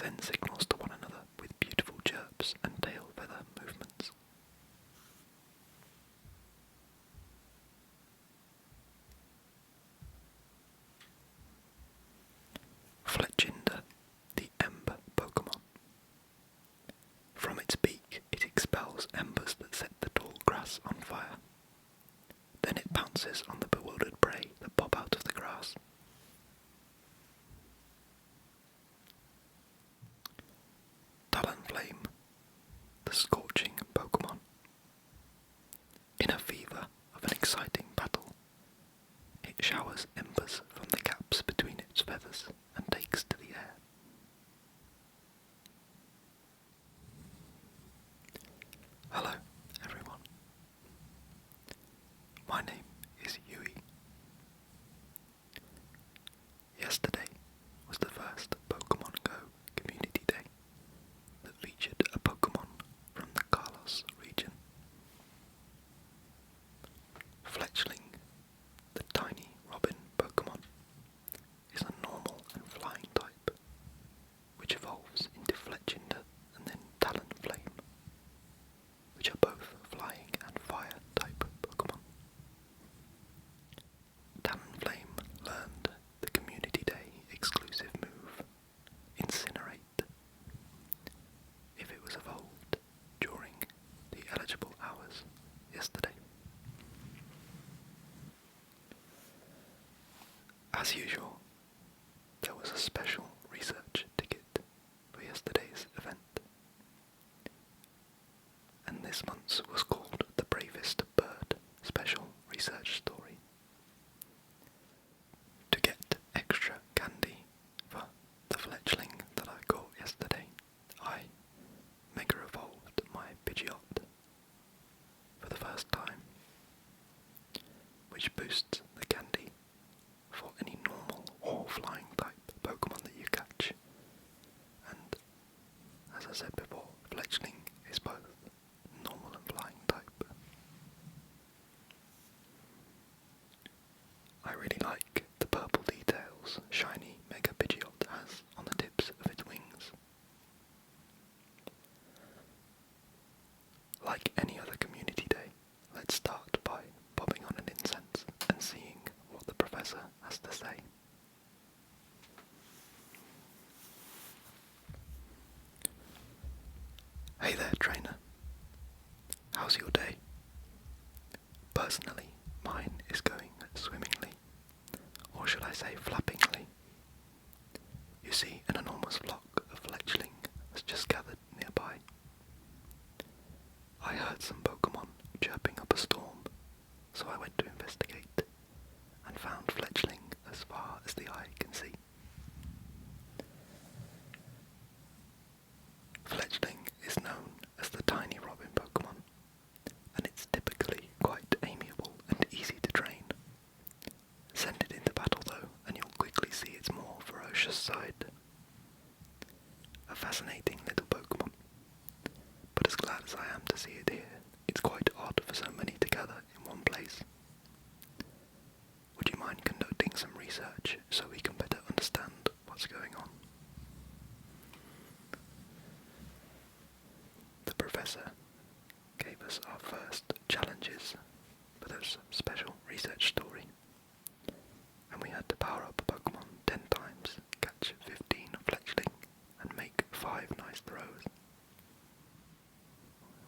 send signals to one another with beautiful chirps and tail feather movements. Fletchling, the Ember Pokémon. From its beak, it expels embers that set the tall grass on fire. Then it pounces on the bewildered prey that pop out of the grass. Talonflame, the Scorching Pokémon. In a fever of an exciting battle, it showers embers from the gaps between its feathers and takes to the air. Hello, everyone. My name is Hughie. Yesterday was the first Pokémon Go Community Day that featured a Pokémon from the Kalos region. Fletchling, the tiny robin Pokémon, is a normal and flying type, which evolves into Fletchling and then Talonflame, which are both flying and fire type Pokémon. Talonflame learned the Community Day exclusive move, Incinerate, if it was evolved during the eligible hours yesterday. As usual, there was a special research ticket for yesterday's event, and this month's was called The Bravest Bird Special Research Story. To get extra candy for the Fletchling that I caught yesterday, I mega evolved my Pidgeot for the first time, which boosts the candy for any normal or flying type Pokemon that you catch. And as I said before, Fletchling is both normal and flying type. I really like the purple details shiny Mega Pidgeot has on the tips of its wings. Like any other community day, let's start by popping on an incense and seeing what the professor has to say. Hey there, trainer. How's your day? Personally, mine is going swimmingly, or should I say flappingly. You see, an enormous flock of Fletchling has just gathered nearby. I heard some Pokemon chirping up a storm, so I went to investigate, and found Fletchling as far as the eye can see. Fletchling is known as the tiny robin Pokemon, and it's typically quite amiable and easy to train. Send it into battle though, and you'll quickly see its more ferocious side. A fascinating little Pokemon, but as glad as I am to see it here, it's quite odd for so many to gather in one place. Would you mind conducting some research so we can better understand what's going on? The professor gave us our first challenges for this special research story, and we had to power up a Pokemon 10 times, catch 15 Fletchling, and make 5 nice throws.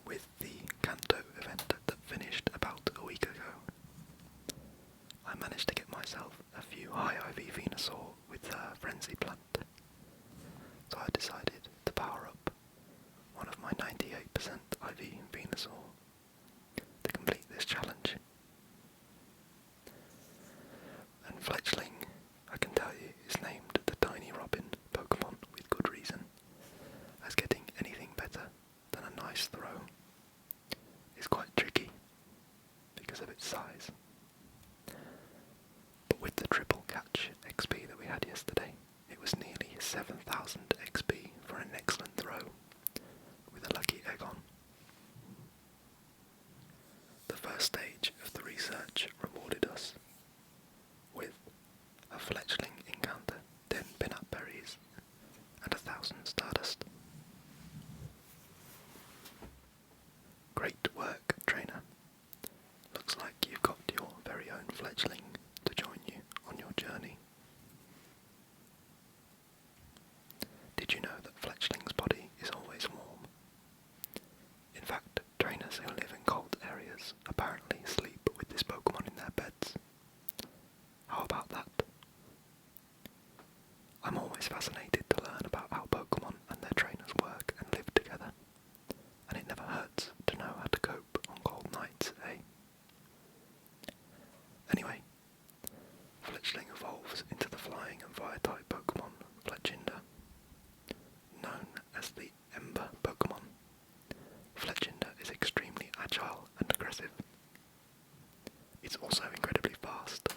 With the Kanto event that finished about a week ago, I managed to get myself a few high IV Venusaur with a Frenzy Plant, so I decided to power up one of my 98% IV Venusaur to complete this challenge. And Fletchling, I can tell you, is named the Tiny Robin Pokemon with good reason, as getting anything better than a nice throw is quite tricky because of its size. But with the triple catch XP that we had yesterday, it was nearly 7,000 XP for an excellent throw with a lucky egg on. The first stage of the research rewarded us with a Fletchling encounter, 10 pin-up berries, and 1,000 star Anyway, Fletchling evolves into the flying and fire-type Pokémon Fletchinder, known as the Ember Pokémon. Fletchinder is extremely agile and aggressive. It's also incredibly fast.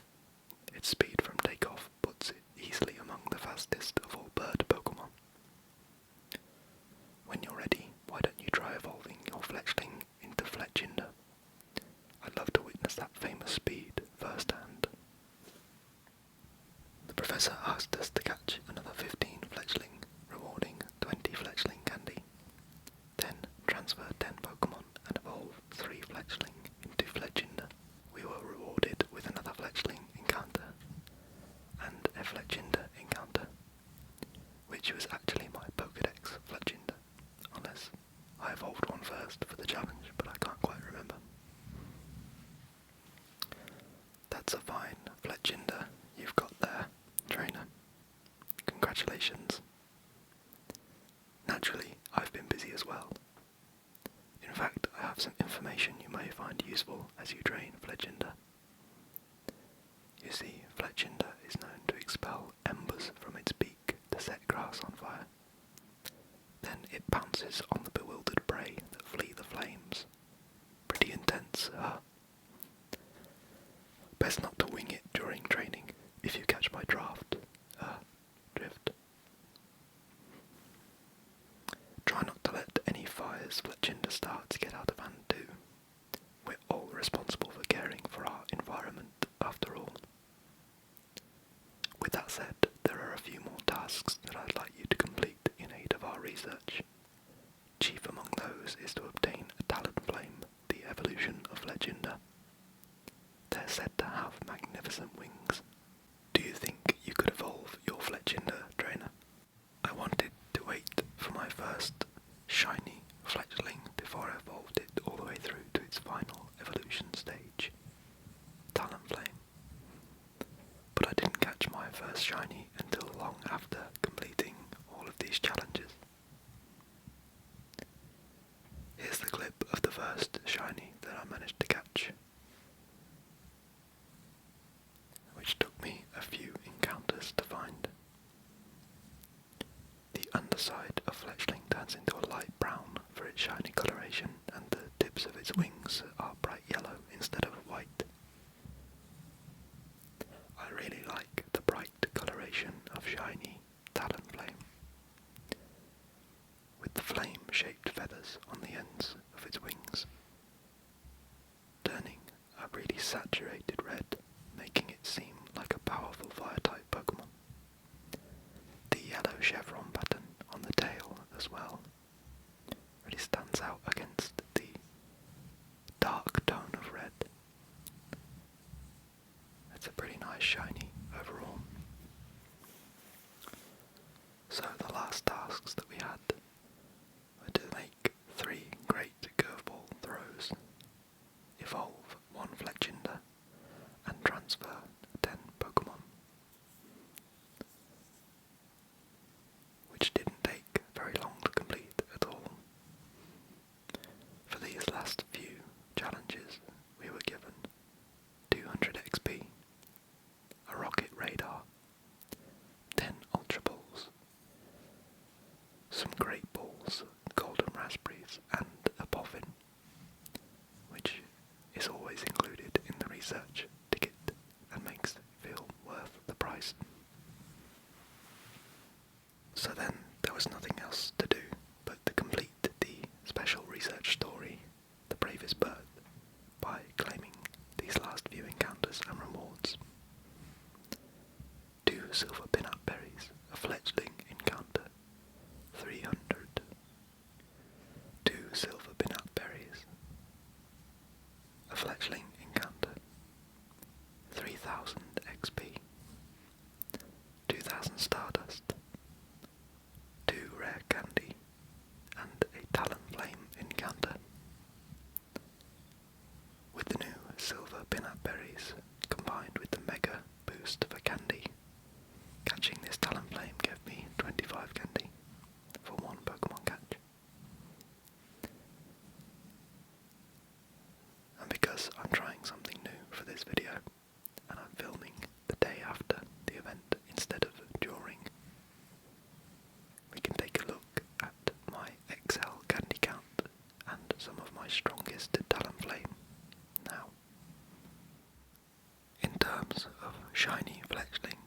Its speed from takeoff puts it easily among the fastest of all bird Pokémon. When you're ready, why don't you try evolving your Fletchling into Fletchinder? I'd love to witness that famous speed firsthand. The professor asked us to catch another 15 Fletchling, rewarding 20 Fletchling candy. Then transfer 10 Pokémon and evolve 3 Fletchling into Fletchinder. We were rewarded with another Fletchling encounter and a Fletchinder encounter, which was actually my Pokédex Fletchinder, unless I evolved one first for the challenge, but I can't quite remember. That's a fine Fletchinder you've got there, trainer. Congratulations. Naturally, I've been busy as well. In fact, I have some information you may find useful as you train Fletchinder. You see, Fletchinder is known to expel embers from its beak to set grass on fire. Then it pounces on the bewildered prey that flee the flames. Pretty intense, huh? Best not to wing it during training if you catch my drift. Try not to let any fires Fletchinder starts get out of hand too. We're all responsible for caring for our environment after all. With that said, there are a few more tasks that I'd like you to complete in aid of our research. Chief among those is to obtain a Talonflame, the evolution of Fletchinder. They're said to have magnificent wings. Do you think you could evolve your Fletchinder, trainer? I wanted to wait for my first shiny Fletchling before I evolved it all the way through to its final evolution stage, Talonflame. But I didn't catch my first shiny until long after completing all of these challenges. Here's the clip of the first shiny that I managed to catch, which took me a few encounters to find. The underside of Fletchling turns into a light brown for its shiny coloration, and the tips of its wings are bright yellow instead of white. I really like the bright coloration of shiny Talonflame, with the flame-shaped feathers on the ends of its wings, turning a really saturated red, making it seem like a powerful fire-type Pokémon. The yellow chevron pattern on the tail as well really stands out against the dark tone of red. It's a pretty nice shiny overall. So the last tasks that we had were to make 3 great curveball throws, evolve 1 Fletchinder, and transfer 10 Pokémon, which didn't take very long to complete at all. For these last few challenges, we were given 200 XP, a rocket radar, 10 Ultra Balls, some Great Balls, golden raspberries, and a Poffin, which is always included in the research ticket and makes it feel worth the price. So then there was nothing else to do but to complete the special research story, The Bravest Bird, by claiming these last few encounters and rewards. 2 silver pinup berries, a Fletchling encounter, 300. 2 silver pinup berries, a Fletchling encounter, 3000 XP, 2000 Stardust, 2 rare candy, and a Talonflame encounter. With the new silver pinup berries combined with the mega boost for candy, catching this Talonflame gave me 25 candy for 1 Pokemon catch. And because I'm trying something new for this video, shiny Fletchling